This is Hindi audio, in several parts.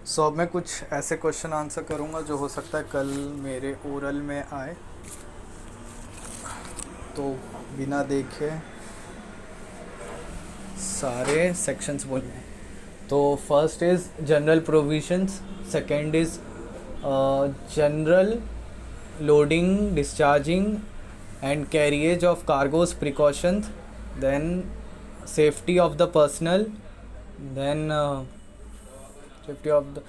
अब मैं कुछ ऐसे क्वेश्चन आंसर करूँगा जो हो सकता है कल मेरे ओरल में आए, तो बिना देखे सारे सेक्शंस बोलने। तो first is general provisions, second is general loading, discharging and carriage of cargo's precautions, then safety of the personnel, then safety of the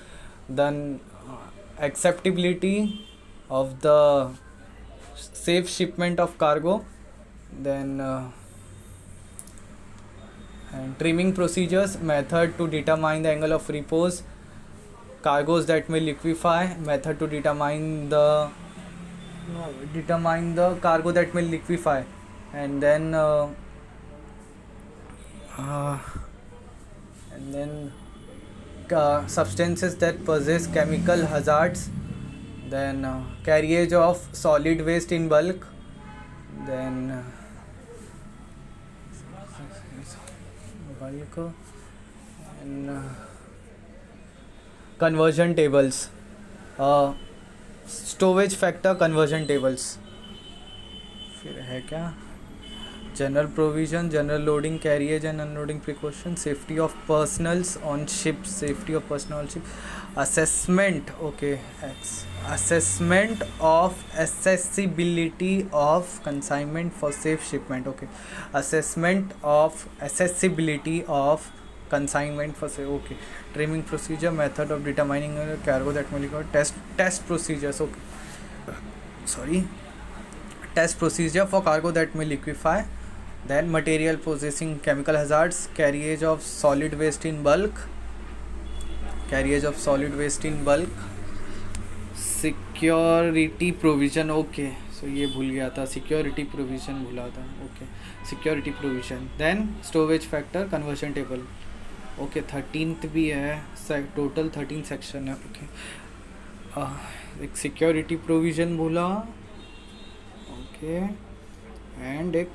then acceptability of the safe shipment of cargo, then and trimming procedures, method to determine the angle of repose, cargoes that may liquefy, method to determine the cargo that may liquefy, and then uh, substances that possess chemical hazards, then carriage of solid waste in bulk, then bulk and conversion tables, storage factor conversion tables. फिर है क्या, general provision, general loading, carriage and unloading precaution, safety of personals on ship, safety of personal on ship, assessment, okay, assessment of accessibility of consignment for safe shipment, okay, assessment of accessibility ऑफ consignment for say, okay, trimming procedure, method of determining a cargo that may require test procedures, okay, sorry, test procedure for cargo that may liquefy, then material possessing chemical hazards, carriage of solid waste in bulk, carriage of solid waste in bulk, security provision, okay, so ये भूल गया था, security provision भूला था, okay, security provision, then storage factor, conversion table, okay, 13th भी है, टोटल 13 सेक्शन है, ओके, एक सिक्योरिटी प्रोविज़न बोला, ओके, एंड एक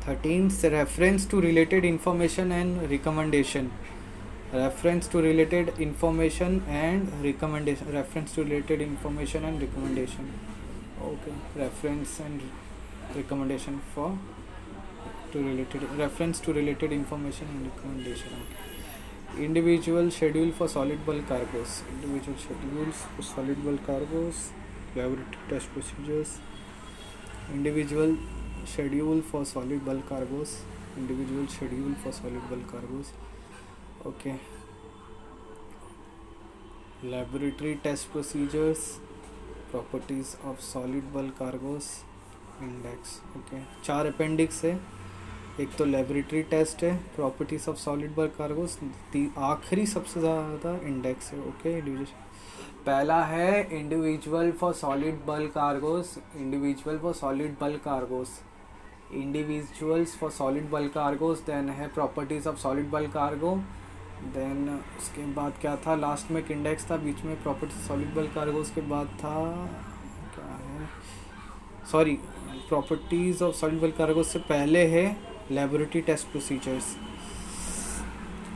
13th reference to related information and recommendation, reference to related information and recommendation, reference to related information and recommendation, okay, reference and recommendation for to related, reference to related information and recommendation, okay, individual schedule for solid bulk cargos, individual schedules for solid bulk cargos, laboratory test procedures, individual schedule for solid bulk cargos, individual schedule for solid bulk cargos, okay, laboratory test procedures, properties of solid bulk cargos, index, okay, 4 appendix है, एक तो लेबोरेटरी टेस्ट है, properties of solid bulk cargoes, आखिरी सबसे ज़्यादा इंडेक्स है, ओके, इंडिविजुअल, पहला है individual for solid bulk cargoes, individual for solid bulk cargoes, individuals for solid bulk cargoes, then है properties of solid bulk cargo, then उसके बाद क्या था, लास्ट में एक इंडेक्स था, बीच में प्रॉपर्टीज सॉलिड बल्क कार्गोस के बाद था क्या है, sorry, properties of solid bulk cargos से पहले है laboratory test procedures,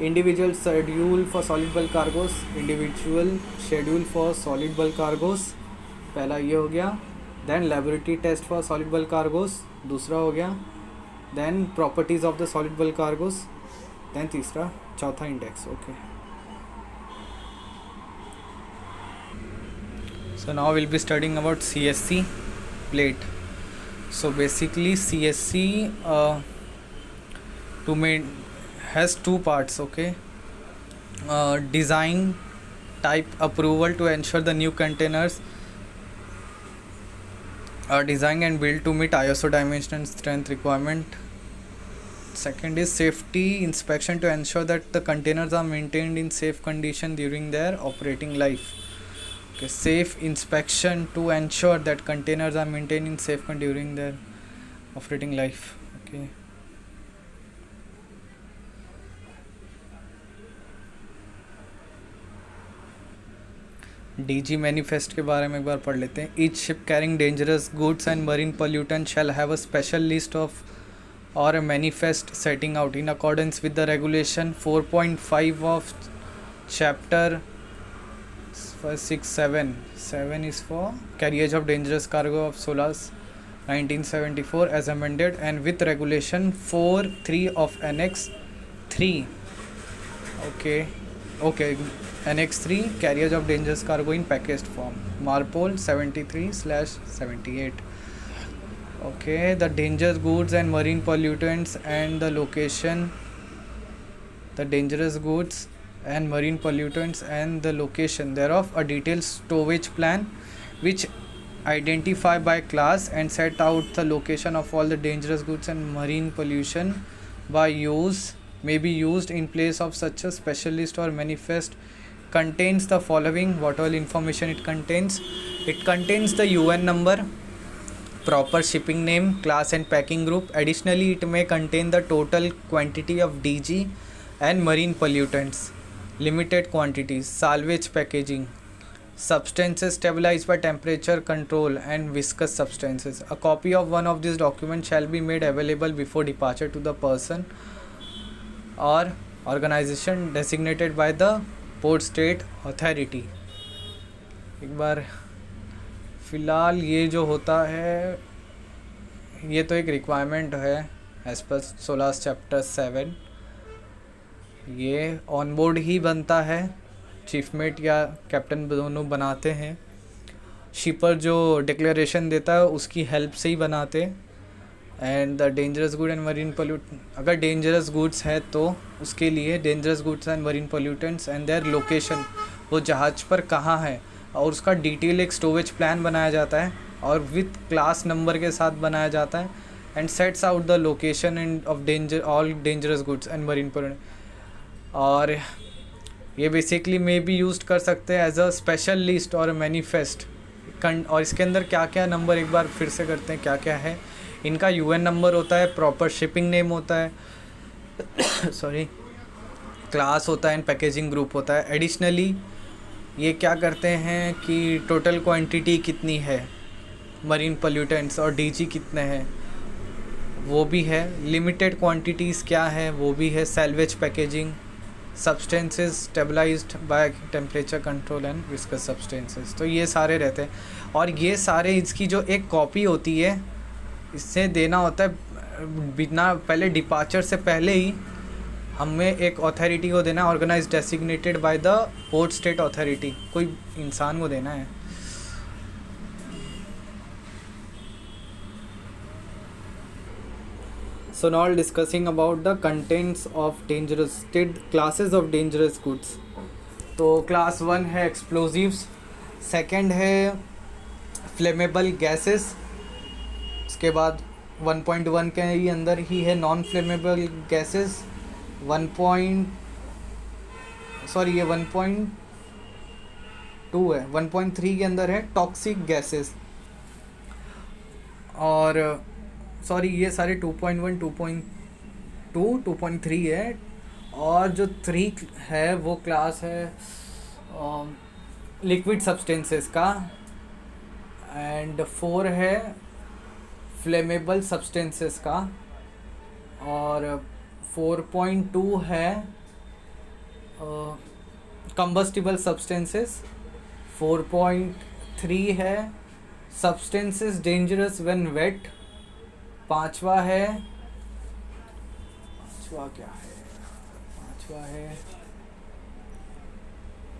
individual schedule for solid bulk cargos, individual schedule for solid bulk cargos, पहला ये हो गया, then laboratory test for solid bulk cargos दूसरा हो गया, then properties of the solid bulk cargos, then तीसरा, चौथा index, okay. So now we'll be studying about CSC plate. So basically CSC has two parts, okay, design type approval to ensure the new containers are designed and built to meet ISO dimension and strength requirement. Second is safety inspection to ensure that the containers are maintained in safe condition during their operating life, okay, safe inspection to ensure that containers are maintained in safe condition during their operating life, okay. DG manifest के बारे में एक बार पढ़ लेते हैं। Each ship carrying dangerous goods and marine pollutant shall have a special list of or a manifest setting out in accordance with the regulation 4.5 of chapter First 6 7 7 is for carriage of dangerous cargo of SOLAS 1974 as amended and with regulation 4(3) of Annex 3. Okay, Annex 3 carriage of dangerous cargo in packaged form Marpol 73/78. Okay, the dangerous goods and marine pollutants and the location, the dangerous goods and marine pollutants and the location thereof, a detailed stowage plan which identify by class and set out the location of all the dangerous goods and marine pollution by use may be used in place of such a specialist or manifest, contains the following. What all information it contains? It contains the UN number, proper shipping name, class and packing group. Additionally, it may contain the total quantity of DG and marine pollutants, limited quantities, salvage packaging, substances stabilized by temperature control and viscous substances. A copy of one of these documents shall be made available before departure to the person or organization designated by the port state authority. एक बार फ़िलहाल ये जो होता है ये तो एक रिक्वायरमेंट है एज पर SOLAS चैप्टर 7. ये ऑन बोर्ड ही बनता है, चीफमेट या कैप्टन दोनों बनाते हैं. शिपर जो डिक्लेरेशन देता है उसकी हेल्प से ही बनाते. And the dangerous good and marine pollute, अगर डेंजरस गुड्स है तो उसके लिए dangerous goods and marine pollutants and their location, वो जहाज़ पर कहाँ है, और उसका डिटेल एक स्टोरेज प्लान बनाया जाता है और विथ क्लास नंबर के साथ बनाया जाता है. And sets out the location end of danger all dangerous goods and marine pollutant. और ये बेसिकली मे बी यूज कर सकते हैं एज अ स्पेशल लिस्ट और मैनिफेस्ट. और इसके अंदर क्या क्या नंबर एक बार फिर से करते हैं क्या क्या है. इनका UN नंबर होता है, प्रॉपर शिपिंग नेम होता है सॉरी, क्लास होता है एंड पैकेजिंग ग्रुप होता है. एडिशनली ये क्या करते हैं कि टोटल क्वांटिटी कितनी है मरीन पोल्यूटेंट्स और DG कितने हैं वो भी है. लिमिटेड क्वांटिटीज़ क्या है वो भी है. Salvage packaging, substances stabilised by temperature control and viscous substances. तो ये सारे रहते हैं और ये सारे इसकी जो एक कॉपी होती है इससे देना होता है बिना पहले डिपार्चर से पहले ही हमें एक अथॉरिटी को देना है, organise designated by the port state authority, कोई इंसान को देना है. So now discussing about the contents of dangerous classes of dangerous goods. तो क्लास 1 है एक्सप्लोजिव्स, सेकंड है फ्लेमेबल गैसेस, उसके बाद 1.1 के ही अंदर ही है नॉन फ्लेमेबल गैसेस. 1.2 है, 1.3 के अंदर है टॉक्सिक गैसेस. और सॉरी ये सारे 2.1, 2.2, 2.3 है. और जो 3 है वो क्लास है लिक्विड सब्सटेंसेस का. एंड 4 है फ्लेमेबल सब्सटेंसेस का. और 4.2 है कंबस्टिबल सब्सटेंसेस. 4.3 है सब्सटेंसेस डेंजरस व्हेन वेट. पांचवा है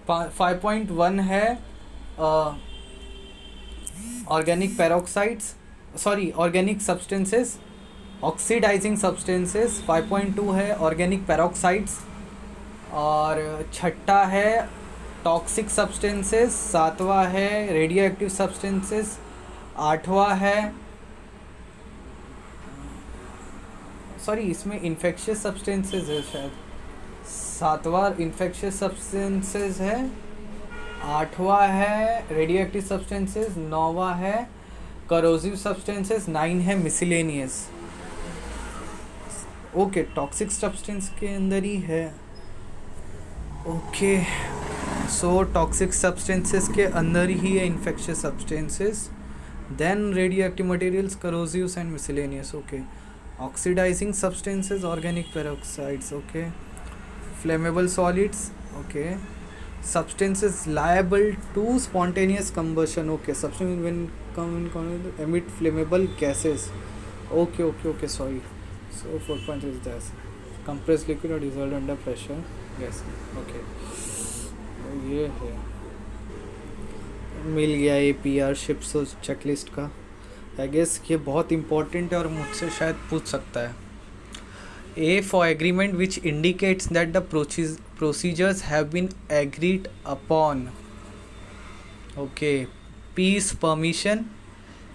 5.1 है organic peroxides, sorry organic substances, oxidising substances. 5.2 है ऑर्गेनिक पेरोक्साइड्स. और छठा है टॉक्सिक सब्सटेंसेस. सातवां है रेडियो एक्टिव सब्सटेंसेस. आठवां है सॉरी इसमें इन्फेक्शियस सब्सटेंसेस है शायद. सातवां इन्फेक्शियस सब्सटेंसेस है. आठवां है रेडियो एक्टिव सब्सटेंसेस. नौवां है करोसिव सब्सटेंसेस. 9 है मिसलेनियस. ओके टॉक्सिक सब्सटेंस के अंदर ही है. ओके सो टॉक्सिक सब्सटेंसेस के अंदर ही है infectious substances, then radioactive materials, corrosives and miscellaneous. Okay oxidising substances, organic peroxides. Okay flammable solids. Okay substance is liable to spontaneous combustion. Okay, substance when come in contact emit flammable gases. Okay, sorry. So 4 point is this. Compressed liquid or dissolved under pressure. Yes. Okay. तो ये है, मिल गया APR शिप्स चेकलिस्ट का. आई गेस ये बहुत इंपॉर्टेंट है और मुझसे शायद पूछ सकता है. A for agreement which indicates that the procedures have been agreed upon. Okay. P is permission.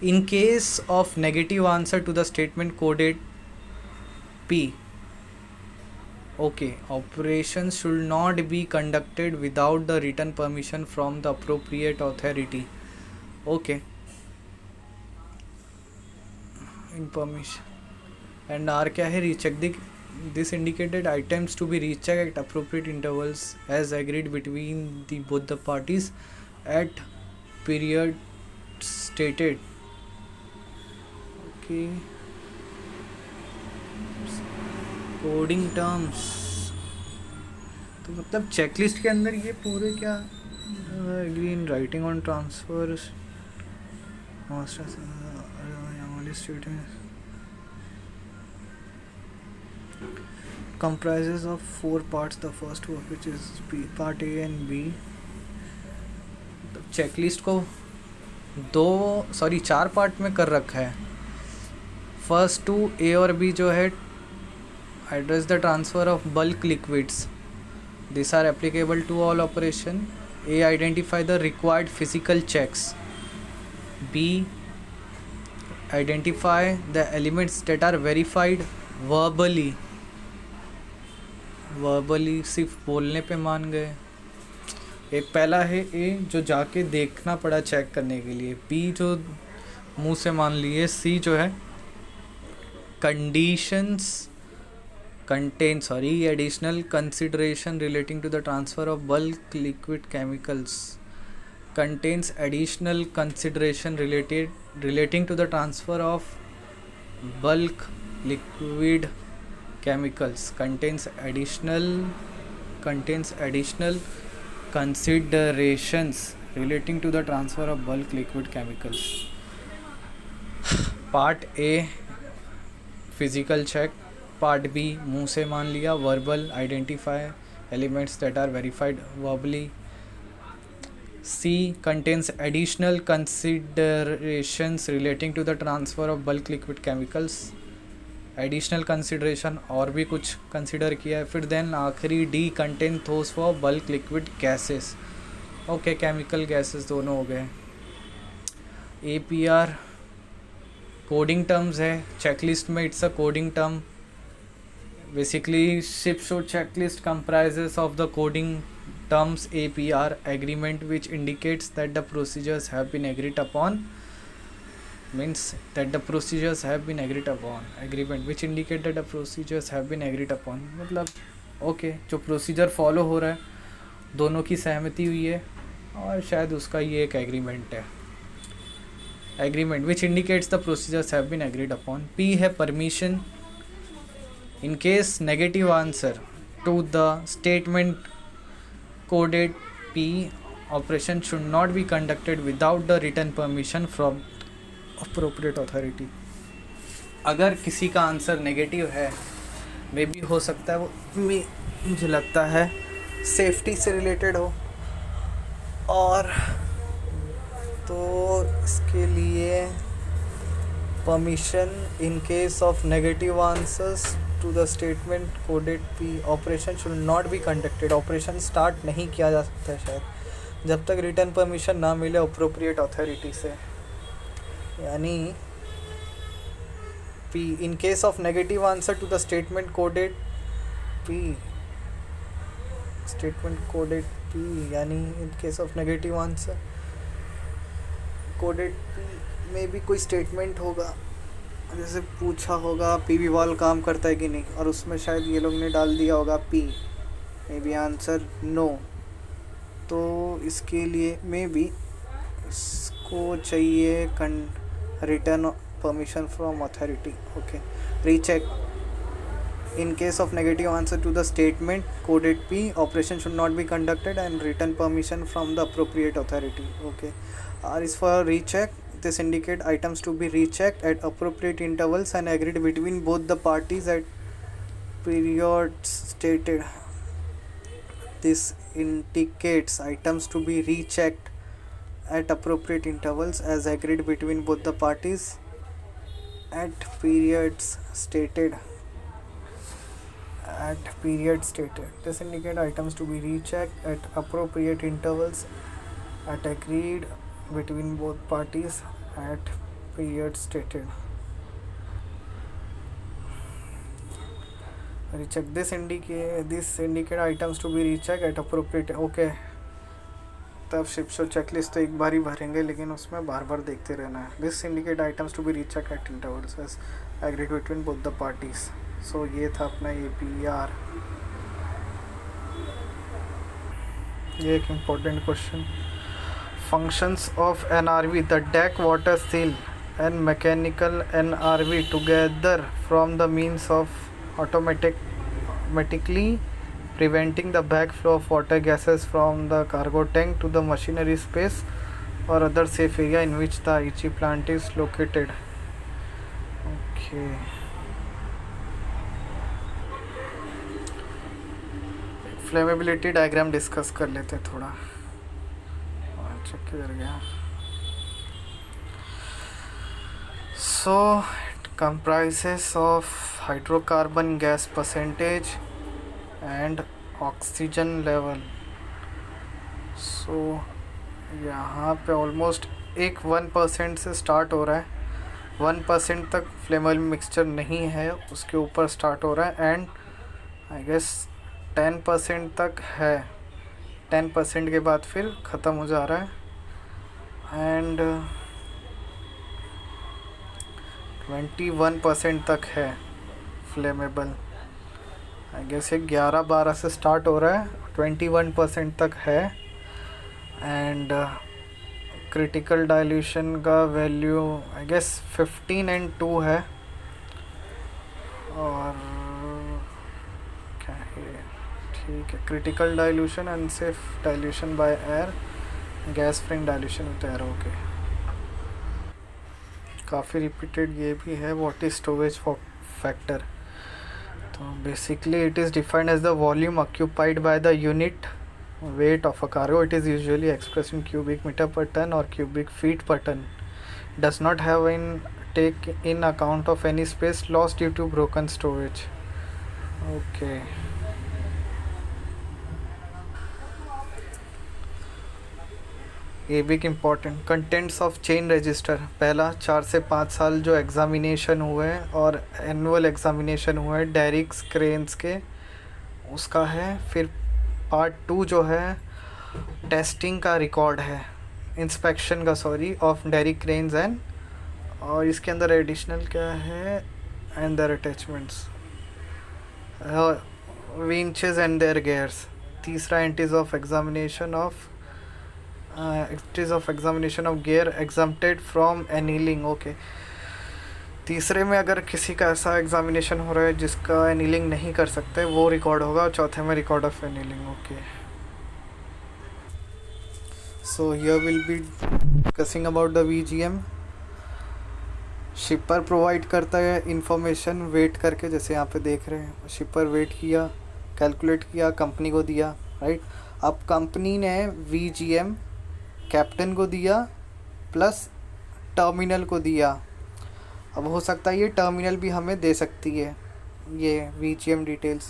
In case of negative answer to the statement coded P. Okay. Operations should not be conducted without the written permission from the appropriate authority. Okay. In permission. And R क्या है? Recheck this indicated items to be rechecked at appropriate intervals as agreed between both the parties at period stated. Okay. Coding terms. तो मतलब चेकलिस्ट के अंदर ये पूरे क्या agree in writing on transfer comprises of 4 parts. The first work which is part A and B. Checklist को 4 पार्ट में कर रखा है. फर्स्ट 2 A और B जो है address the transfer of bulk liquids. These are applicable to all operation. A identify the required physical checks. B identify the elements that are verified verbally. Verbally सिर्फ बोलने पे मान गए. एक पहला है ए जो जाके देखना पड़ा चेक करने के लिए. बी जो मुंह से मान लिए. सी जो है conditions additional consideration relating to the transfer of bulk liquid chemicals. Contains additional consideration relating to the transfer of bulk liquid chemicals. Contains additional considerations relating to the transfer of bulk liquid chemicals. Part A physical check. Part B मुंह से मान लिया. Verbal identify elements that are verified verbally. C contains additional considerations relating to the transfer of bulk liquid chemicals. Additional consideration और भी कुछ कंसिडर किया है. फिर देन आखिरी the contain those for bulk liquid gases. Okay, chemical gases दोनों हो गए. APR कोडिंग टर्म्स है चेकलिस्ट में. It's a coding term. Basically ships checklist comprises of the coding terms APR agreement which indicates that the procedures have been agreed upon. Means that the procedures have been agreed upon. Agreement which indicate that the procedures have been agreed upon. मतलब ओके जो प्रोसीजर फॉलो हो रहा है दोनों की सहमति हुई है और शायद उसका ये एक एग्रीमेंट है. Agreement which indicates the procedures have been agreed upon. P है permission. In case negative answer to the statement coded P, operation should not be conducted without the written permission from appropriate authority. अगर किसी का आंसर नेगेटिव है मे बी हो सकता है वो मुझे लगता है सेफ्टी से रिलेटेड हो और तो इसके लिए permission in case of negative answers to the statement coded P, operation should not be conducted. Operation start नहीं किया जा सकता है शायद जब तक रिटर्न परमिशन ना मिले अप्रोप्रिएट अथॉरिटी से. यानी P in case of negative answer to the statement coded P, यानी in case of negative answer coded P में भी कोई स्टेटमेंट होगा जैसे पूछा होगा PV वॉल काम करता है कि नहीं और उसमें शायद ये लोग ने डाल दिया होगा P, may be answer no. तो इसके लिए मे बी इसको चाहिए return permission from authority. Okay, recheck In case of negative answer to the statement coded P, operation should not be conducted and written permission from the appropriate authority. Okay. R is for recheck. This indicate items to be rechecked at appropriate intervals and agreed between both the parties at periods stated. This indicates items to be rechecked at appropriate intervals as agreed between both the parties at periods stated. This indicate items to be rechecked at appropriate intervals at agreed between both parties at period stated. Recheck. This indicate items to be rechecked at appropriate. Okay. तब शिपशो चेकलिस्ट तो एक बार ही भरेंगे, लेकिन उसमें बार बार देखते रहना है. This indicate items to be recheck at intervals as agreed between both the parties. So ये था अपना APR. ये एक important question. Functions of NRV, the deck water seal and mechanical NRV together from the means of automatically preventing the backflow of water gases from the cargo tank to the machinery space or other safe area in which the Aichi plant is located. Okay. Flammability diagram discuss कर लेते थोड़ा. अच्छा किधर गया. So it comprises of hydrocarbon gas percentage and oxygen level. So यहाँ पे ऑलमोस्ट एक 1% से स्टार्ट हो रहा है. 1% तक फ्लेमेबल मिक्सचर नहीं है, उसके ऊपर स्टार्ट हो रहा है. एंड आई गेस 10% तक है. 10% के बाद फिर ख़त्म हो जा रहा है. एंड 21% तक है फ्लेमेबल. आई गेस ये 11-12 से स्टार्ट हो रहा है, 21% तक है. एंड क्रिटिकल डाइल्यूशन का वैल्यू आई गेस 15 and 2 है. और क्या है, ठीक है. Critical dilution, unsafe dilution by air, gas freeing dilution with air. Okay. काफ़ी रिपीटेड ये भी है. What is storage factor. तो basically it is defined as the volume occupied by the unit weight of a cargo. It is usually expressed in cubic meter per ton or cubic feet per ton. Does not have take in account of any space lost due to broken storage. Okay. ये भी एक important. Contents of chain register. पहला 4 से 5 साल जो एग्ज़ामिनेशन हुए हैं और एनुअल एग्ज़ामिनेशन हुए हैं डेरिक्स क्रेन्स के, उसका है. फिर पार्ट 2 जो है टेस्टिंग का रिकॉर्ड है, इंस्पेक्शन का ऑफ डेरिक क्रेन्स एंड, और इसके अंदर एडिशनल क्या है, and their attachments, winches and their gears. तीसरा entries of examination of gear exempted from annealing. Okay. तीसरे में अगर किसी का ऐसा एग्जामिनेशन हो रहा है जिसका एनीलिंग नहीं कर सकते, वो रिकॉर्ड होगा. और चौथे में record of annealing. Okay. So here will be discussing about the VGM. शिपर provide करता है इंफॉर्मेशन वेट करके, जैसे यहाँ पे देख रहे हैं. शिपर वेट किया, कैलकुलेट किया, कंपनी को दिया. राइट. अब कंपनी ने VGM कैप्टन को दिया प्लस टर्मिनल को दिया. अब हो सकता है ये टर्मिनल भी हमें दे सकती है ये VGM details.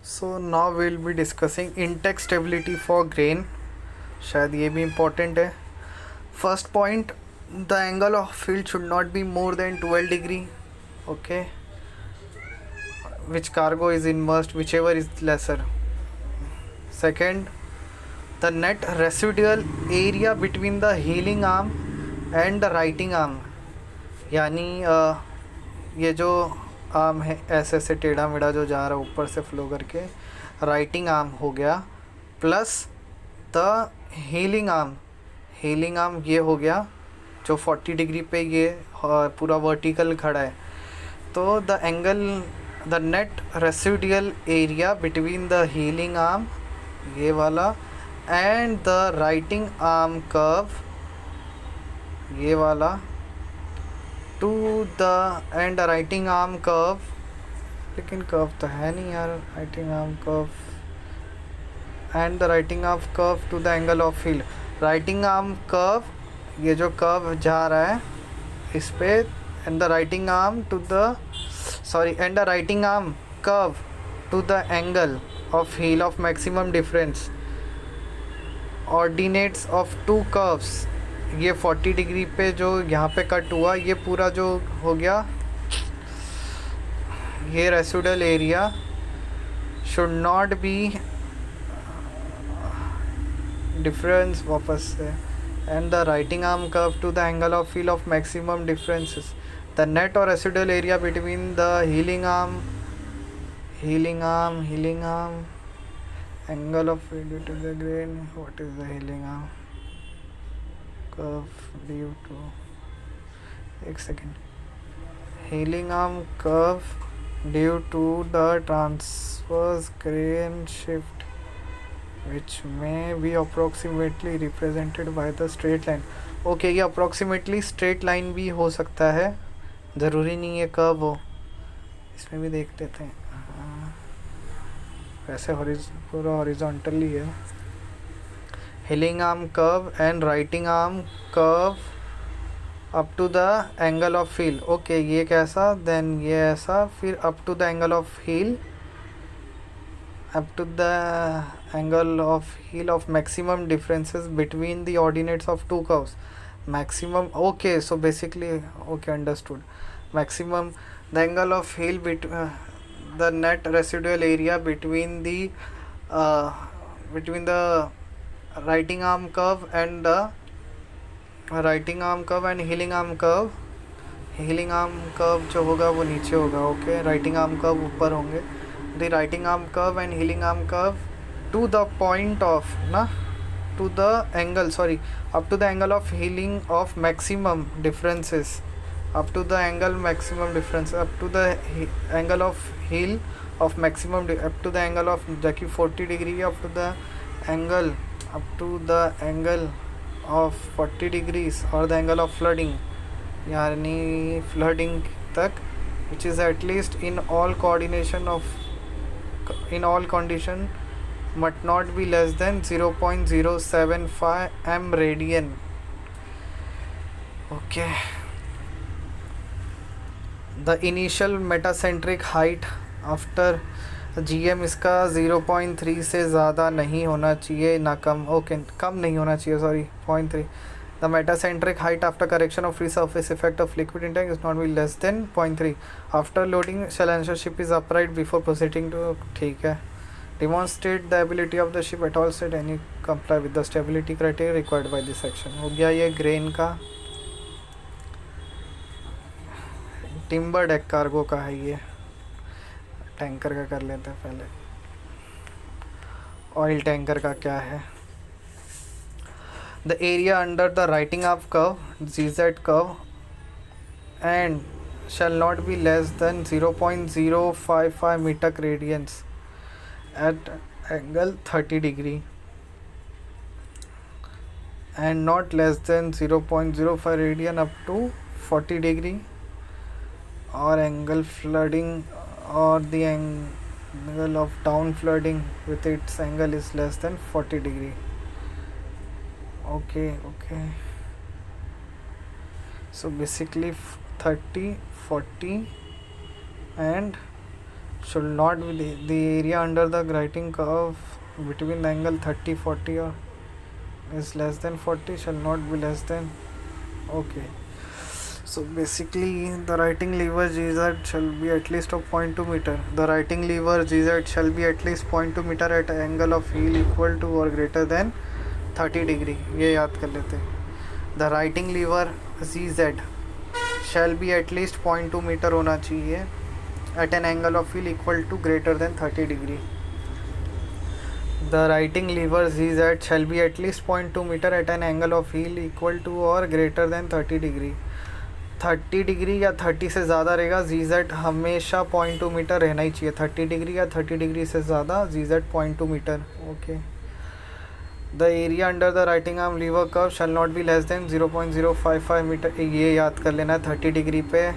So now will be discussing intake stability for grain. शायद ये भी इम्पोर्टेंट है. First point, the angle of field should not be more than 12 degree. Okay. Which cargo is inversed, whichever is lesser. Second, the net residual area between the heeling arm and the writing arm. यानी ये जो आर्म है ऐसे ऐसे टेढ़ा मेढ़ा जो जा रहा है ऊपर से फ्लो करके, राइटिंग आर्म हो गया, प्लस द हीलिंग आर्म ये हो गया जो 40 डिग्री पे ये पूरा वर्टिकल खड़ा है, तो the angle, the net residual area between the heeling arm, ये वाला, and the righting arm curve, ये वाला, to the end righting arm curve, लेकिन कर्व तो है नहीं यार, righting arm curve and the righting arm curve to the angle of heel, righting arm curve, ये जो कर्व जा रहा है इस पे, and the righting arm to the and the righting arm curve to the angle of heel of maximum difference, ordinates of two curves, ये 40 डिग्री पे जो यहाँ पे कट हुआ, ये पूरा जो हो गया, ये residual area should not be difference, वापस से, and the righting arm curve to the angle of heel of maximum differences, the net और residual area between the heeling arm angle of due to the grain, what is the heeling arm curve due to, एक second, heeling arm curve due to the transverse grain shift which may be approximately represented by the straight line. Okay, ये approximately straight line भी हो सकता है, ज़रूरी नहीं है कर्व हो, इसमें भी देख लेते हैं। वैसे पूरा हॉरिजॉन्टली है, heeling arm curve and righting arm curve up to the angle of heel, okay, ये कैसा, देन ये ऐसा, फिर up to the angle of heel, up to the angle of heel of maximum differences between the ordinates of two curves, maximum, okay, so basically, okay, understood, maximum, the angle of heel the net residual area between the writing arm curve and the writing arm curve and healing arm curve, healing arm curve जो होगा वो नीचे होगा, okay, writing arm curve ऊपर होंगे, the writing arm curve and healing arm curve to the point of to the angle, up to the angle of healing of maximum differences, up to the angle maximum difference, up to the angle of heel of maximum up to the angle of जबकि 40 degree, up to the angle of 40 degrees or the angle of flooding, यानी flooding तक, which is at least in all condition must not be less than 0.075 m radian, okay. The initial metacentric height after GM इसका 0.3 से ज़्यादा नहीं होना चाहिए, ना कम, ओके, कम नहीं होना चाहिए, sorry, 0.3. The metacentric height after correction of free surface effect of liquid in tank is not be less than 0.3. After loading, shall ensure ship is upright before proceeding to, ठीक है. Demonstrate the ability of the ship at all state and comply with the stability criteria required by this section. हो गया ये ग्रेन का, टिम्बर डेक कार्गो का है, ये टैंकर का कर लेते हैं पहले। ऑयल टैंकर का क्या है? The area under the writing up curve, ZZ curve, and shall not be less than 0.055 meter radians at angle 30 degree and not less than 0.05 radian up to 40 degree, or angle flooding or the angle of down flooding with its angle is less than 40 degree. Okay, so basically 30, 40 and should not be the area under the writing curve between the angle 30, 40 or is less than 40 shall not be less than, okay. So basically the writing lever GZ shall be at least of 0.2 meter. The writing lever GZ shall be at least 0.2 meter at angle of heel equal to or greater than 30 degree, ये याद कर लेते हैं। The righting lever ZZ shall be at least 0.2 metre होना चाहिए at an angle of heel equal to greater than 30 degree. The writing lever ZZ shall be at least 0.2 meter at an angle of heel equal to or greater than 30 degree. 30 degree या 30 से ज़्यादा रहेगा. ZZ हमेशा 0.2 मीटर रहना ही चाहिए. 30 डिग्री या 30 डिग्री से ज़्यादा ZZ 0.2 metre. Okay. The area under the righting arm lever curve shall not be less than 0.055 metre. ये याद कर लेना है. 30 डिग्री पे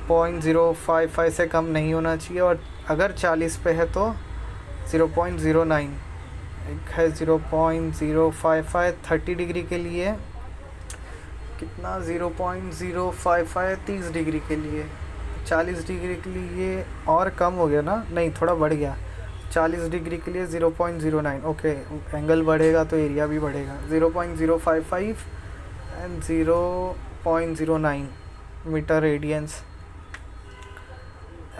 0.055 से कम नहीं होना चाहिए, और अगर 40 पे है तो 0.09. एक है 0.055 30 डिग्री के लिए. कितना 0.055 30 डिग्री के लिए. 40 डिग्री के लिए और कम हो गया ना, नहीं थोड़ा बढ़ गया. 40 डिग्री के लिए 0.09. ओके, एंगल बढ़ेगा तो एरिया भी बढ़ेगा. 0.055 and 0.09 metre radians.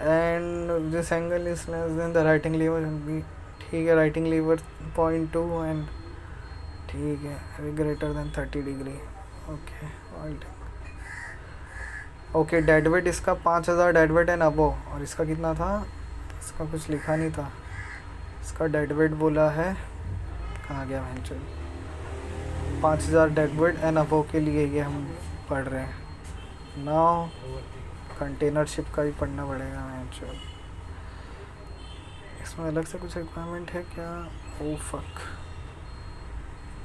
And this angle is less than the righting lever. ठीक है, राइटिंग लीवर 0.2 एंड ठीक है greater than 30 degree. Okay. Okay, dead weight इसका 5000 डेड वेट एंड अबो. और इसका कितना था? इसका कुछ लिखा नहीं था. इसका डेड वेट बोला है, कहाँ गया मैं? चल 5000 डेड वेट एंड अबो के लिए ये हम पढ़ रहे हैं. नाउ कंटेनर शिप का भी पढ़ना पड़ेगा मैं. चल इसमें अलग से कुछ रिक्वायरमेंट है क्या? Oh fuck.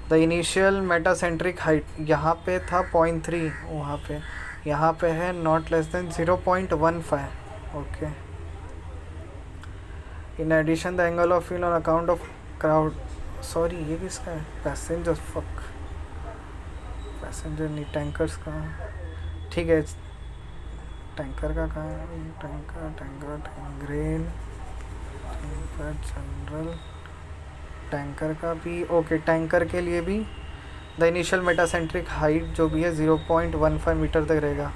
The initial metacentric height यहाँ पे था 0.3, वहाँ पे यहाँ पे है not less than 0.15. Okay. In addition the angle of heel on account of crowd. Sorry, ये किसका है? पैसेंजर. फक, पैसेंजर नहीं, टैंकर्स का. ठीक है, टैंकर का कहाँ है? Tanker grain general. टैंकर का भी ओके. टैंकर के लिए भी द इनिशियल मेटासेंट्रिक हाइट जो भी है 0.15 मीटर तक रहेगा.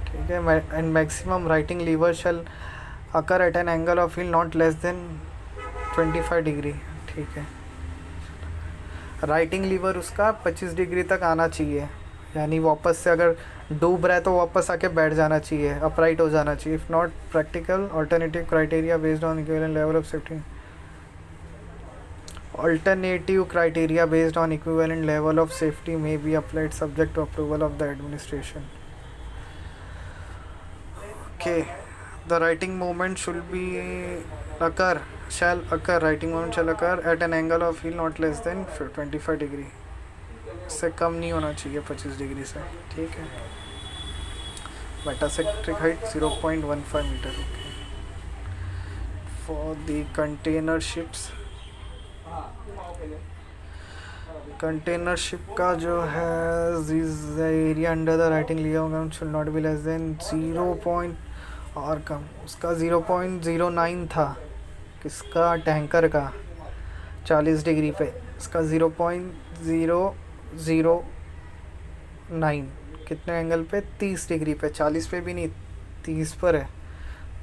ठीक है. And maximum righting lever shall occur at an angle of heel not less than 25 degree. ठीक है. राइटिंग लीवर उसका 25 डिग्री तक आना चाहिए, यानी वापस से अगर डूब रहा है तो वापस आके बैठ जाना चाहिए, अपराइट हो जाना चाहिए. If not practical alternative criteria based on equivalent level of safety. Alternative criteria based on equivalent level of safety may be applied subject to approval of the administration. Okay, the writing movement shall occur at an angle of heel not less than 25 degree. इससे कम नहीं होना चाहिए 25 डिग्री से. ठीक है. Metacentric height 0.15 metre. Okay. For the container ships, container ship का जो है area under the righting lever should not be less than 0. और कम. उसका 0.09 था. किसका? टैंकर का. 40 डिग्री पे इसका 0.009. कितने एंगल पे? 30 डिग्री पे. 40 पे भी नहीं, 30 पर है.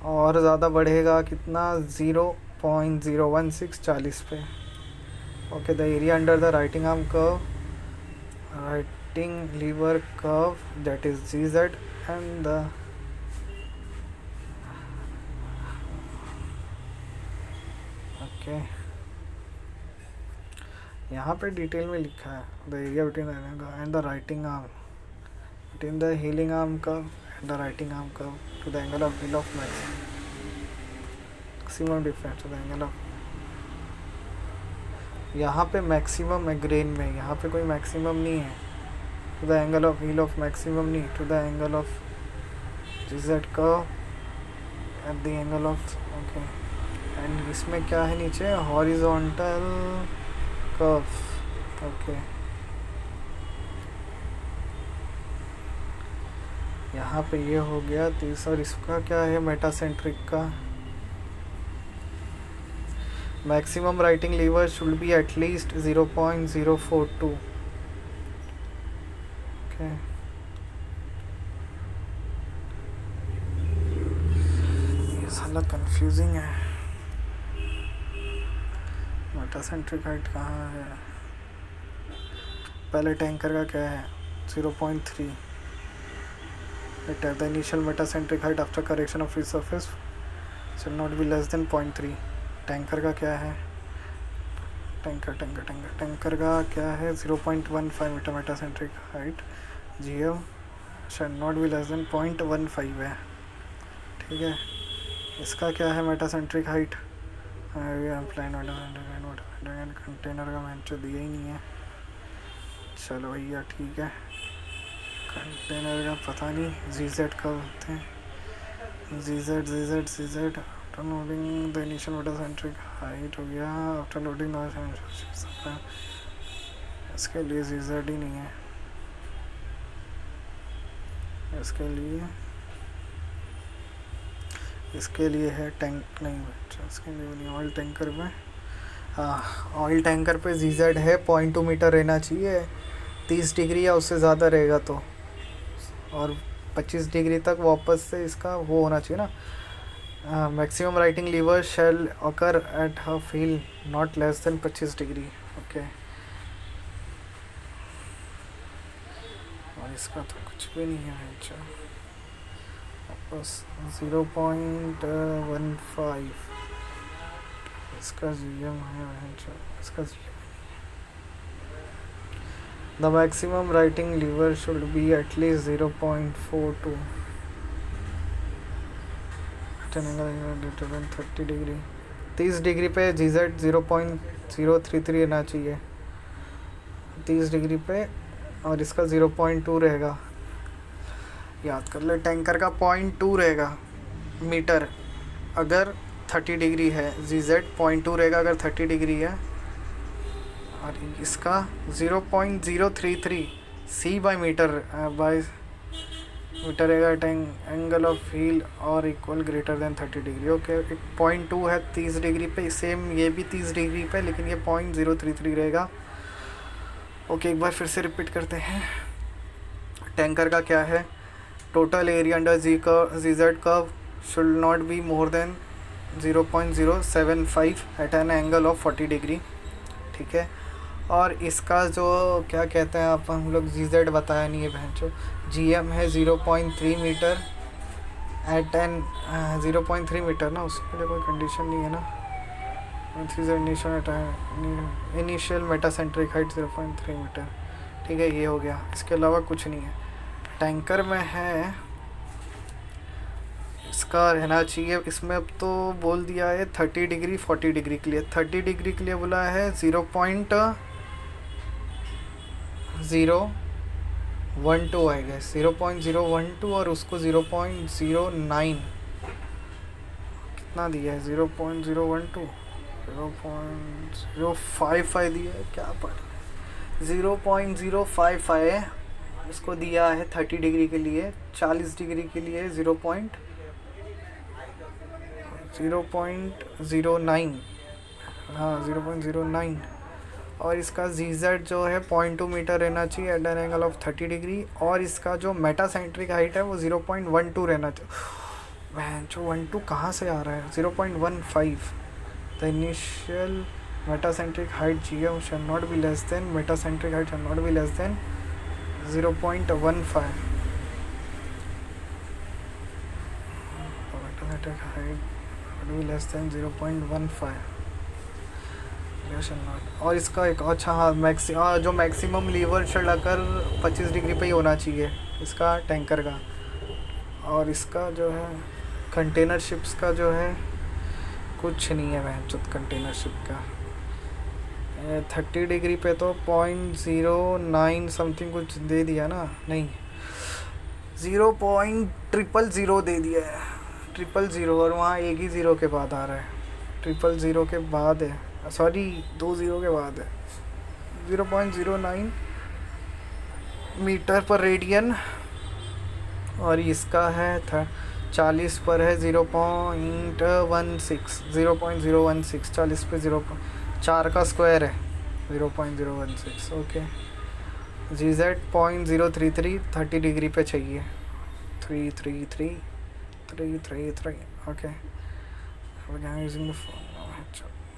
और ज़्यादा बढ़ेगा. कितना? 0.016 40 पे. Okay, the area under the writing arm curve, writing lever curve, that is ZZ, and the okay, यहाँ पे डिटेल में लिखा है the area between and the writing arm, between the healing arm curve and the writing arm curve to the angle of heel of maximum difference to the angle of. यहाँ पे मैक्सिमम है ग्रेन में, यहाँ पे कोई मैक्सिमम नहीं है. To the angle of wheel of maximum नहीं, to the angle of ZZ curve at the angle of. Okay. And इसमें क्या है नीचे? Horizontal curve. ओके. यहाँ पे ये हो गया 30. और इसका क्या है? मेटासेंट्रिक का. Maximum writing lever should be at least 0.042. Okay. ये साला confusing है. मेटासेंट्रिक हाइट कहाँ है? पहले टैंकर का क्या है? 0.3. The initial metacentric height after correction of its surface shall not be less than 0.3. Tanker का क्या है? टैंकर का क्या है 0.15 metre metacentric height, GM shall not be less than 0.15 है, ठीक है। इसका क्या है मेटासेंट्रिक हाइट, कंटेनर का मैंने तो दिया ही नहीं है, चलो भैया ठीक है। कंटेनर का पता नहीं, ZZ कब होते हैं, ZZ after loading the initial metacentric height हो गया, आफ्टर लोडिंग इसके लिए ZZ ही नहीं है, इसके लिए है टैंक नहीं, इसके लिए नहीं, ऑयल टैंकर में, हाँ ऑयल टैंकर पे ZZ है 0.2 मीटर रहना चाहिए, 30 डिग्री या उससे ज़्यादा रहेगा तो, और 25 डिग्री तक वापस से इसका वो होना चाहिए ना। Maximum righting lever shall occur at a heel not less than 25 degree, okay. और इसका तो कुछ भी नहीं है, अच्छा वापस 0.15 इसका GM है, अच्छा इसका GM। The maximum righting lever should be at least 0.42 greater than 30 degree, 30 degree पे ZZ 0.033 रहना चाहिए 30 डिग्री पे, और इसका 0.2 रहेगा, याद कर ले। टैंकर का 0.2 रहेगा मीटर अगर 30 डिग्री है, ZZ 0.2 रहेगा अगर 30 डिग्री है, और इसका 0.033 C बाई मीटर रहेगा एंगल ऑफ व्हील और equal greater than 30 degree, okay. 0.2 है 30 डिग्री पे, सेम ये भी 30 डिग्री पे, लेकिन ये 0.033 रहेगा, ओके। एक बार फिर से रिपीट करते हैं। टैंकर का क्या है, total area under ZZ curve should not be more than 0.075 at an angle of 40 degree, ठीक है। और इसका जो क्या कहते हैं आप, हम लोग ZZ बताया नहीं है बहनचो, GM है 0.3 मीटर एट एन 0.3 मीटर ना, उसके लिए कोई कंडीशन नहीं है ना। इनिशियल मेटासेंट्रिक हाइट 0.3 मीटर, ठीक है, ये हो गया, इसके अलावा कुछ नहीं है। टैंकर में है इसका रहना चाहिए, इसमें अब तो बोल दिया है 30 डिग्री 40 डिग्री के लिए, 30 डिग्री के लिए बोला है 0.012 आएगा, 0.012, और उसको 0.09 कितना दिया है, 0.012 0.055 दिया है, क्या पढ़ 0.055 है, उसको दिया है 30 डिग्री के लिए, 40 डिग्री के लिए 0.09, हाँ 0.09, और इसका ZZ जो है 0.2 मीटर रहना चाहिए at an angle of 30 degree, और इसका जो मेटासेंट्रिक हाइट है वो 0.12 रहना चाहिए। वह जो 12 कहाँ से आ रहा है, 0.15। The initial metacentric height GM shall not be less then, metacentric height shell not be less than 0.15, metacentric height B less than 0.15, और इसका एक अच्छा, हाँ जो मैक्सिमम लीवर शेल अकर 25 डिग्री पे ही होना चाहिए इसका टैंकर का। और इसका जो है कंटेनर शिप्स का जो है कुछ नहीं है वह जो कंटेनर शिप का 30 डिग्री पे तो 0.09 समथिंग कुछ दे दिया ना, नहीं 0.000 दे दिया है, 000, और वहाँ एक ही ज़ीरो के बाद आ रहा है, 000 के बाद है, सॉरी 2 ज़ीरो के बाद है, 0.09 मीटर पर रेडियन, और इसका है 40 पर है 0.016, 40 पे 0.4 का स्क्वायर है 0.016, ओके। ZZ 0.033 30 डिग्री पे चाहिए, 333, okay.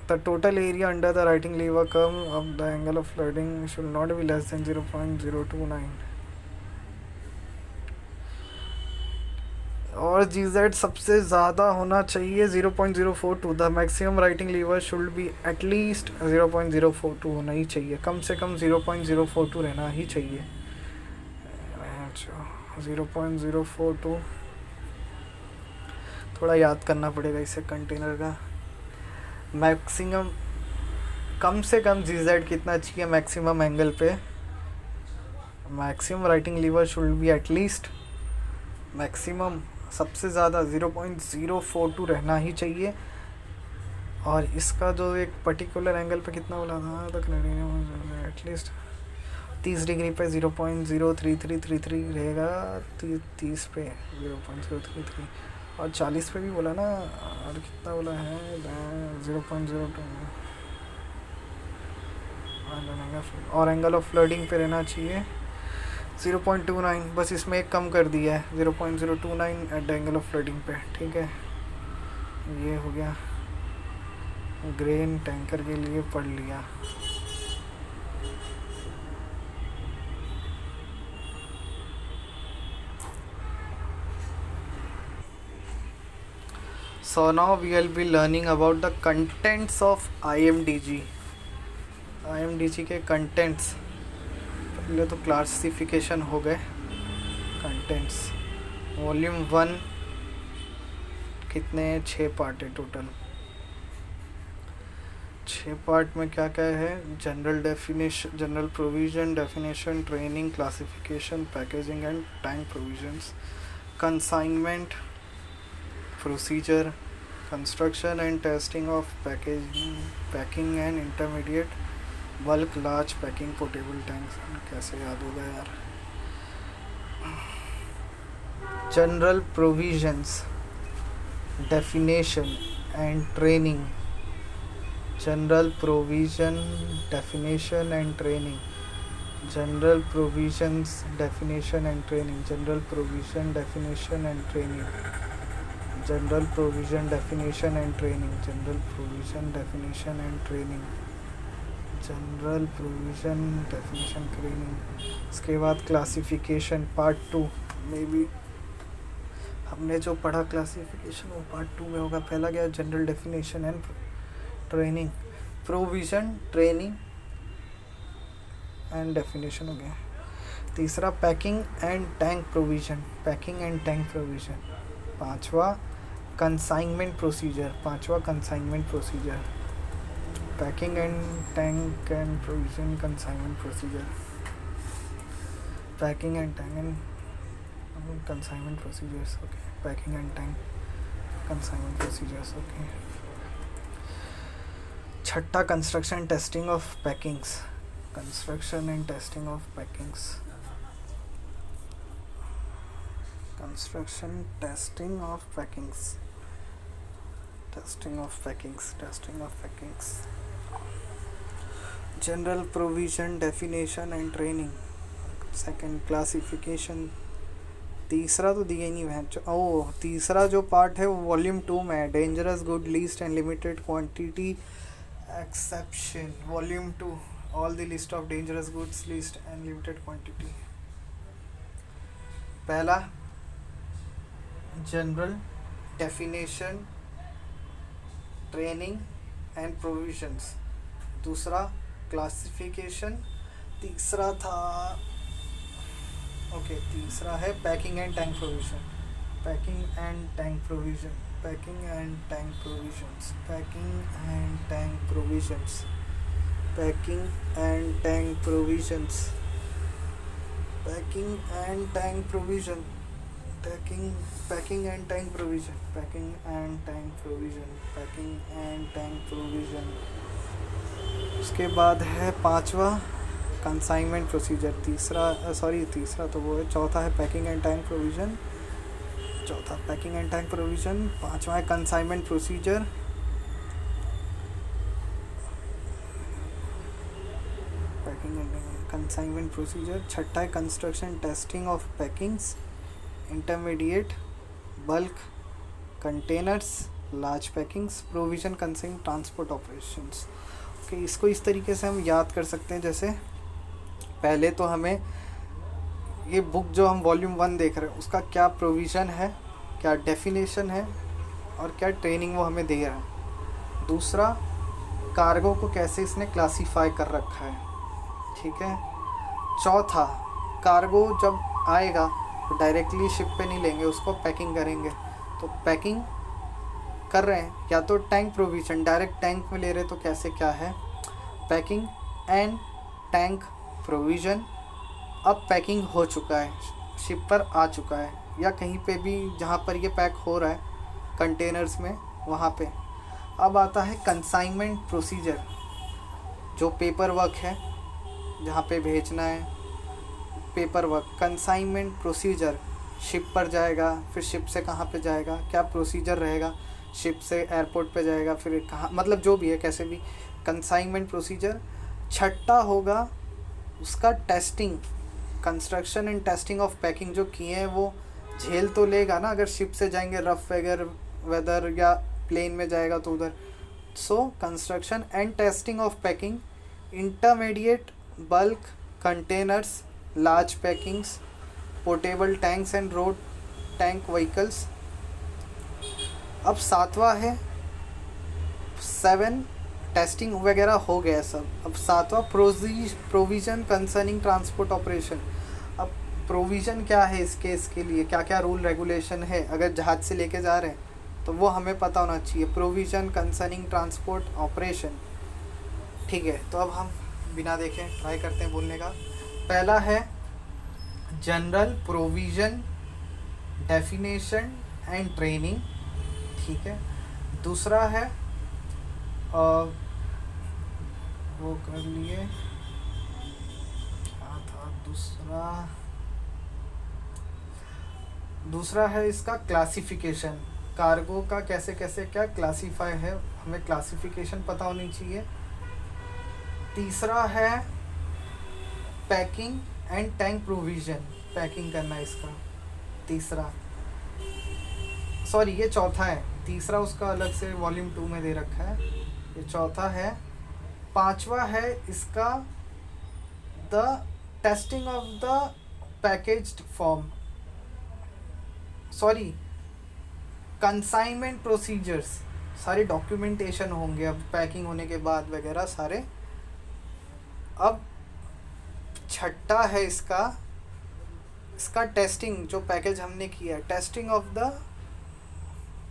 The total area under the writing lever curve of the angle of loading should not be less than 0.029. और GZ सबसे ज़्यादा होना चाहिए 0.042। The maximum righting lever should be at least 0.042 होना ही चाहिए, कम से कम 0.042 रहना ही चाहिए। 0.042 थोड़ा याद करना पड़ेगा इसे। कंटेनर का मैक्सिमम कम से कम GZ कितना चाहिए मैक्सिमम एंगल पे? Maximum righting lever should be at least, maximum सबसे ज़्यादा 0.042 रहना ही चाहिए। और इसका जो एक पर्टिकुलर एंगल पे कितना बोला था तक एटलीस्ट 30 डिग्री पे 0.03333 रहेगा। 30 पे 0.033 और 40 पे भी बोला ना, और कितना बोला है 0.02 और एंगल ऑफ फ्लडिंग पे रहना चाहिए 0.29। बस इसमें एक कम कर दिया है 0.029 eight the angle of flooding पे। ठीक है, ये हो गया। ग्रेन टैंकर के लिए पढ़ लिया। So now we will be learning about the contents of IMDG। IMDG के contents, पहले तो क्लासिफिकेशन हो गए। कंटेंट्स वॉल्यूम 1 कितने 6 पार्ट है टोटल। 6 पार्ट में क्या क्या है? General definition, general provision, definition, training, classification, packaging and tank provisions, consignment, procedure, construction and testing of packing and intermediate, bulk, large packing, portable tanks. कैसे याद होगा यार? General provisions, definition and training. General provision, definition and training. General provisions, definition and training. General provision, definition and training. General provision, definition and training. General provision, definition and training. General provision, definition, training. इसके बाद क्लासिफिकेशन पार्ट 2 में भी हमने जो पढ़ा क्लासिफिकेशन वो पार्ट 2 में होगा। पहला गया general definition and training, provision, training and definition हो गया। तीसरा packing and tank provision, packing and tank provision. पांचवा कंसाइनमेंट प्रोसीजर, पांचवा consignment procedure. Packing and tank and provision, consignment procedure. Packing and tank and consignment procedures. Okay, packing and tank consignment procedures. Okay. छठा construction testing of packings, construction and testing of packings. Construction, testing of packings, testing of packings, testing of packings. General provision, definition and training. Second classification. तीसरा तो दिया ही नहीं है। ओह, तीसरा जो पार्ट है वो वॉल्यूम 2 में है। Dangerous good list and limited quantity exception. Volume 2, all the list of dangerous goods, list and limited quantity. पहला general definition, training and provisions. दूसरा क्लासिफिकेशन। तीसरा था तीसरा है packing and tank provision, packing and tank provision, packing and tank provisions, packing and tank provisions, packing and tank provisions, packing and tank provision, packing and tank provision, packing and tank provision, packing and tank provision. उसके बाद है पांचवा कंसाइनमेंट प्रोसीजर। तीसरा तो वो है। चौथा है पैकिंग एंड टैंक प्रोविजन, चौथा पैकिंग एंड टैंक प्रोविजन। पांचवा है consignment procedure. Packing and consignment procedure. छठा है construction testing of packings, intermediate, bulk, containers, large packings, provision, consign, transport operations. Okay, इसको इस तरीके से हम याद कर सकते हैं। जैसे पहले तो हमें ये बुक जो हम वॉल्यूम 1 देख रहे हैं उसका क्या प्रोविज़न है, क्या डेफिनेशन है और क्या ट्रेनिंग वो हमें दे रहा है। दूसरा, कार्गो को कैसे इसने क्लासीफाई कर रखा है, ठीक है। चौथा, कार्गो जब आएगा तो डायरेक्टली शिप पे नहीं लेंगे, उसको पैकिंग करेंगे। तो पैकिंग कर रहे हैं, या तो टैंक प्रोविजन डायरेक्ट टैंक में ले रहे तो कैसे क्या है, पैकिंग एंड टैंक प्रोविज़न। अब पैकिंग हो चुका है, शिप पर आ चुका है, या कहीं पे भी जहाँ पर ये पैक हो रहा है कंटेनर्स में वहाँ पे। अब आता है कंसाइनमेंट प्रोसीजर, जो पेपर वर्क है जहाँ पे भेजना है, paper work. Consignment procedure, ship पर जाएगा, फिर शिप से कहाँ पे जाएगा, क्या प्रोसीजर रहेगा, शिप से एयरपोर्ट पे जाएगा, फिर कहाँ, मतलब जो भी है कैसे भी कंसाइनमेंट प्रोसीजर। छठा होगा उसका testing, construction and testing of packing जो किए हैं वो झेल तो लेगा ना, अगर शिप से जाएंगे रफ वेदर या प्लेन में जाएगा तो उधर। So construction and testing of packing, intermediate bulk containers, large packings, portable tanks and road tank vehicles. अब सातवां है 7, टेस्टिंग वगैरह हो गया सब। अब सातवां प्रोविज़न कंसर्निंग ट्रांसपोर्ट ऑपरेशन। अब प्रोविज़न क्या है इस केस के लिए, क्या क्या रूल रेगुलेशन है अगर जहाज़ से लेके जा रहे हैं तो वो हमें पता होना चाहिए। प्रोविज़न कंसर्निंग ट्रांसपोर्ट ऑपरेशन, ठीक है। तो अब हम बिना देखे ट्राई करते हैं बोलने का। पहला है general provision definition and training, ठीक है। दूसरा है वो कर लिए, क्या था दूसरा है इसका क्लासिफिकेशन, कार्गो का कैसे कैसे क्या क्लासीफाई है, हमें क्लासिफिकेशन पता होनी चाहिए। तीसरा है packing and tank provision, packing करना इसका तीसरा, सॉरी ये चौथा है, तीसरा उसका अलग से वॉल्यूम 2 में दे रखा है, ये चौथा है। पांचवा है इसका the testing of the packaged form, sorry consignment procedures, सारे डॉक्यूमेंटेशन होंगे अब पैकिंग होने के बाद वगैरह सारे। अब छठा है इसका टेस्टिंग, जो पैकेज हमने किया है, testing of the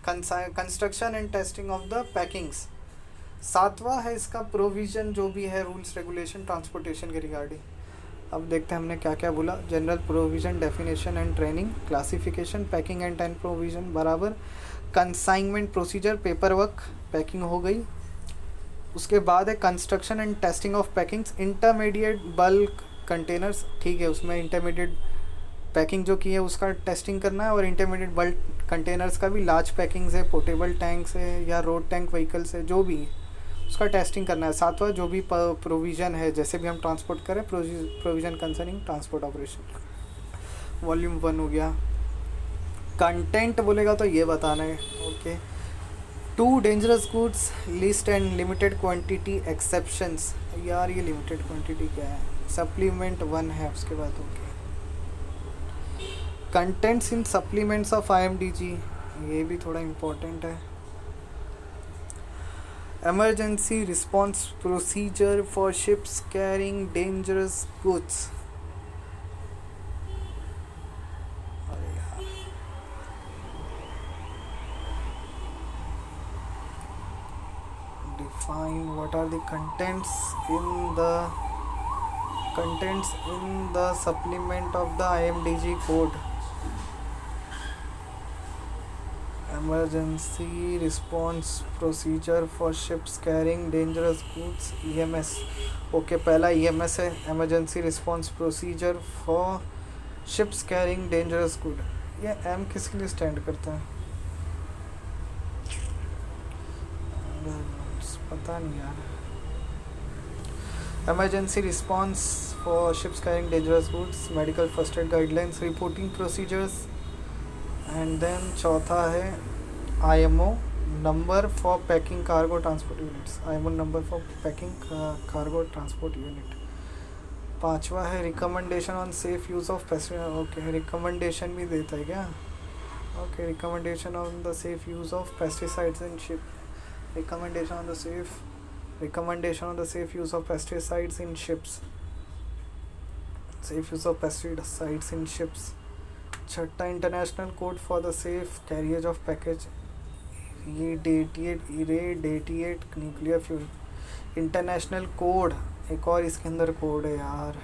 construction and testing of the packings. सातवां है इसका प्रोविज़न, जो भी है रूल्स रेगुलेशन ट्रांसपोर्टेशन के रिगार्डिंग। अब देखते हैं हमने क्या क्या बोला। General provision definition and training, classification, packing and tank provision बराबर, consignment procedure paper work, packing हो गई। उसके बाद है construction and testing of packings, intermediate bulk containers, ठीक है, उसमें इंटरमीडिएट पैकिंग जो की है उसका टेस्टिंग करना है, और इंटरमीडिएट बल्क कंटेनर्स का भी, लार्ज पैकिंग्स है, पोर्टेबल टैंक्स है या रोड टैंक व्हीकल्स है, जो भी है उसका टेस्टिंग करना है। सातवां जो भी प्रोविज़न है, जैसे भी हम ट्रांसपोर्ट करें, provision concerning transport operation, volume 1 हो गया। कंटेंट बोलेगा तो ये बताना है, okay. 2 dangerous goods list and limited quantity exceptions, यार ये लिमिटेड क्वांटिटी क्या है, सप्लीमेंट 1 है उसके बाद, okay. Contents in supplements of IMDG, ये भी थोड़ा इम्पोर्टेंट है। Emergency response procedure for ships carrying dangerous goods, define what are the contents in the supplement of the IMDG code. Emergency response procedure for ships carrying dangerous goods, EMS, okay. पहला EMS है, emergency response procedure for ships carrying dangerous good। ये M किसके लिए स्टैंड करता है, पता नहीं यार। emergency response for ships carrying dangerous goods, medical first aid guidelines, reporting procedures, and then चौथा है IMO number for packing cargo transport units, IMO number for packing cargo transport unit. पांचवा है recommendation on safe use of passenger, okay, recommendation भी देता है क्या, Okay, recommendation on the safe use of pesticides in ship. Recommendation on the safe use of pesticides in ships. Safe use of pesticides in ships. छठा international code for the safe carriage of package irradiated nuclear fuel. International code एक और इसके अंदर कोड है यार.